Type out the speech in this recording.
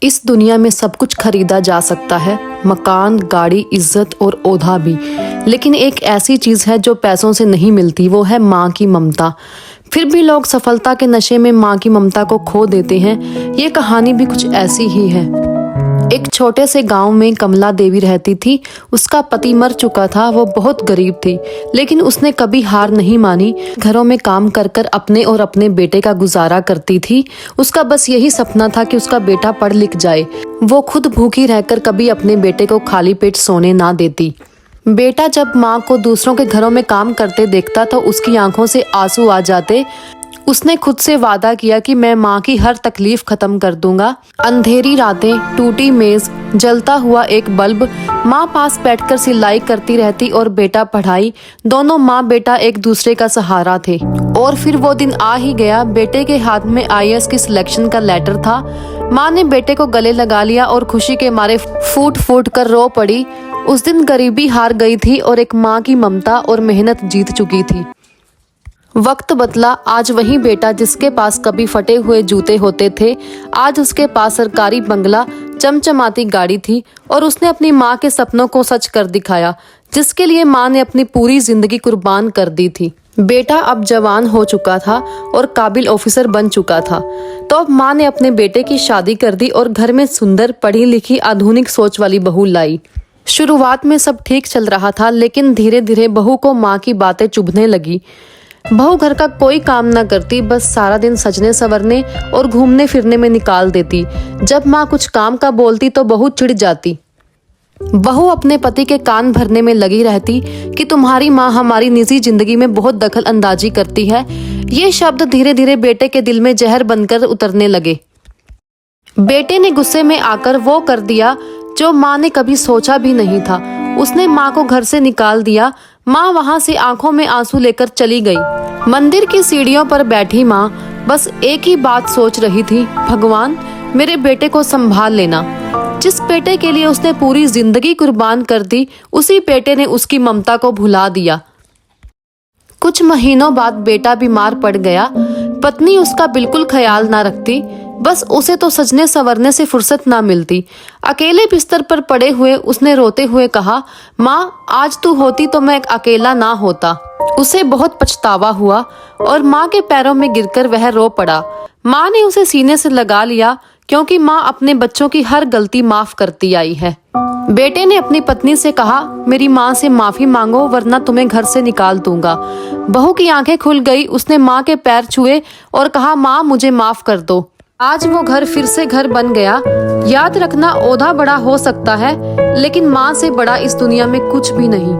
इस दुनिया में सब कुछ खरीदा जा सकता है, मकान, गाड़ी, इज्जत और ओहदा भी, लेकिन एक ऐसी चीज है जो पैसों से नहीं मिलती, वो है माँ की ममता। फिर भी लोग सफलता के नशे में माँ की ममता को खो देते हैं। ये कहानी भी कुछ ऐसी ही है। एक छोटे से गांव में कमला देवी रहती थी। उसका पति मर चुका था। वो बहुत गरीब थी, लेकिन उसने कभी हार नहीं मानी। घरों में काम कर कर अपने और अपने बेटे का गुजारा करती थी। उसका बस यही सपना था कि उसका बेटा पढ़ लिख जाए। वो खुद भूखी रहकर कभी अपने बेटे को खाली पेट सोने ना देती। बेटा जब माँ को दूसरों के घरों में काम करते देखता तो उसकी आंखों से आंसू आ जाते। उसने खुद से वादा किया कि मैं माँ की हर तकलीफ खत्म कर दूंगा। अंधेरी रातें, टूटी मेज, जलता हुआ एक बल्ब, माँ पास बैठकर सिलाई करती रहती और बेटा पढ़ाई। दोनों माँ बेटा एक दूसरे का सहारा थे। और फिर वो दिन आ ही गया। बेटे के हाथ में आईएएस की सिलेक्शन का लेटर था। माँ ने बेटे को गले लगा लिया और खुशी के मारे फूट फूट कर रो पड़ी। उस दिन गरीबी हार गई थी और एक माँ की ममता और मेहनत जीत चुकी थी। वक्त बदला। आज वही बेटा जिसके पास कभी फटे हुए जूते होते थे, आज उसके पास सरकारी बंगला, चमचमाती गाड़ी थी और उसने अपनी माँ के सपनों को सच कर दिखाया, जिसके लिए माँ ने अपनी पूरी जिंदगी कुर्बान कर दी थी। बेटा अब जवान हो चुका था और काबिल ऑफिसर बन चुका था, तो अब माँ ने अपने बेटे की शादी कर दी और घर में सुंदर, पढ़ी लिखी, आधुनिक सोच वाली बहू लाई। शुरुआत में सब ठीक चल रहा था, लेकिन धीरे धीरे बहू को माँ की बातें चुभने लगी। बहू घर का कोई काम ना करती, बस सारा दिन सजने संवरने और घूमने फिरने में निकाल देती। जब माँ कुछ काम का बोलती तो बहू चिढ़ जाती। बहू अपने पति के कान भरने में लगी रहती कि तुम्हारी माँ हमारी निजी जिंदगी में बहुत दखल अंदाजी करती है। ये शब्द धीरे धीरे बेटे के दिल में जहर बनकर उतरने लगे। बेटे ने गुस्से में आकर वो कर दिया जो माँ ने कभी सोचा भी नहीं था। उसने माँ को घर से निकाल दिया। माँ वहां से आंखों में आंसू लेकर चली गई। मंदिर की सीढ़ियों पर बैठी माँ बस एक ही बात सोच रही थी, भगवान मेरे बेटे को संभाल लेना। जिस बेटे के लिए उसने पूरी जिंदगी कुर्बान कर दी, उसी बेटे ने उसकी ममता को भुला दिया। कुछ महीनों बाद बेटा बीमार पड़ गया। पत्नी उसका बिल्कुल ख्याल ना रखती। बस उसे तो सजने संवरने से फुर्सत ना मिलती। अकेले बिस्तर पर पड़े हुए उसने रोते हुए कहा, माँ आज तू होती तो मैं अकेला ना होता। उसे बहुत पछतावा हुआ और माँ के पैरों में गिरकर वह रो पड़ा। माँ ने उसे सीने से लगा लिया, क्योंकि माँ अपने बच्चों की हर गलती माफ करती आई है। बेटे ने अपनी पत्नी से कहा, मेरी माँ से माफी मांगो वरना तुम्हें घर से निकाल दूंगा। बहू की आंखें खुल गई। उसने माँ के पैर छुए और कहा, माँ मुझे माफ कर दो। आज वो घर फिर से घर बन गया। याद रखना, ओहदा बड़ा हो सकता है, लेकिन माँ से बड़ा इस दुनिया में कुछ भी नहीं।